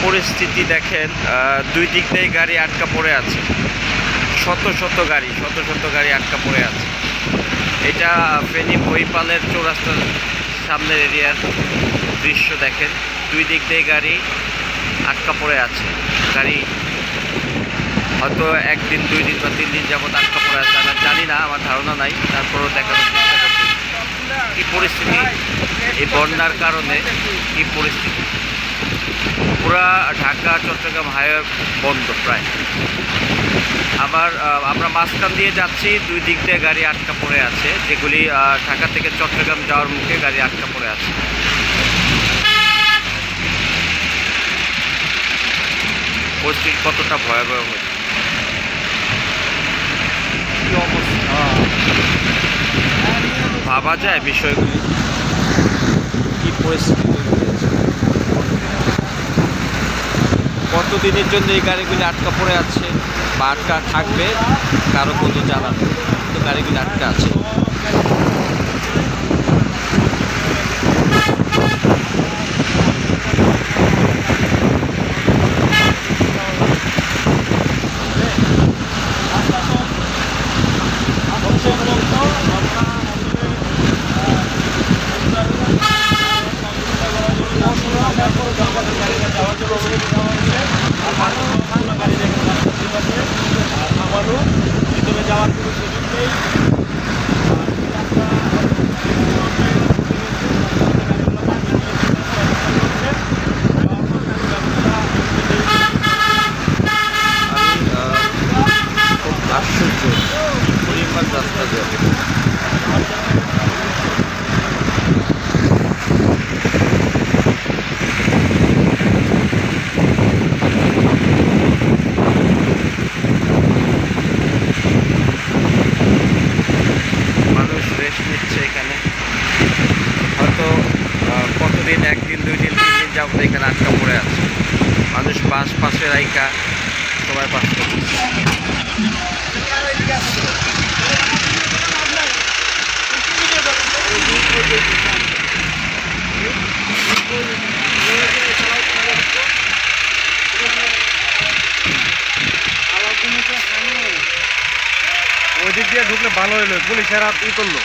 পরিস্থিতি দেখেন, দুই দিক দিয়ে গাড়ি আটকা পড়ে আছে, শত শত গাড়ি আটকা পড়ে আছে। এটা ফেনী বইপালের চৌরাস্তার সামনের এরিয়ার দৃশ্য দেখেন, দুই দিক দিয়ে গাড়ি আটকা পড়ে আছে। গাড়ি হয়তো একদিন, 2 দিন বা 3 দিন যাবত আটকা পড়ে আছে, আমি জানি না, আমার ধারণা নাই, তারপরেও দেখানোর চেষ্টা করছি কী পরিস্থিতি এই বন্যার কারণে। কী পরিস্থিতি, পুরা ঢাকা চট্টগ্রাম হাইওয়ে বন্ধ প্রায়। আবার আমরা মাঝখান দিয়ে যাচ্ছি, দুই দিক দিয়ে গাড়ি আটকা পড়ে আছে, যেগুলি ঢাকা থেকে চট্টগ্রাম যাওয়ার মুখে গাড়ি আটকা পড়ে আছে। পরিস্থিতি কতটা ভয়াবহ হয়েছে, কি অবস্থা, ভাবা যায় বিষয়গুলি, কি পরিস্থিতি তৈরি হয়েছে। কতদিনের জন্য এই গাড়িগুলি আটকা পড়ে আছে বা আটকা থাকবে কারো কোনো জানা নেই, তো গাড়িগুলি আটকা আছে। ভিতরে যাওয়ার কোনো সুযোগ নেই। খুব আশ্চর্য পরিমাণ রাস্তা যায়। মানুষ রেস্ট নিচ্ছে এখানে, হয়তো কতদিন, 1 দিন 2 দিন 3 দিন যাবত এখানে আটকা পড়ে আছে। মানুষ বাস পাশে রাইকা সবাই পাশ করছে। ওই দিক দিয়ে ঢুকলে ভালো হইলো, পুলিশেরা ই করলো।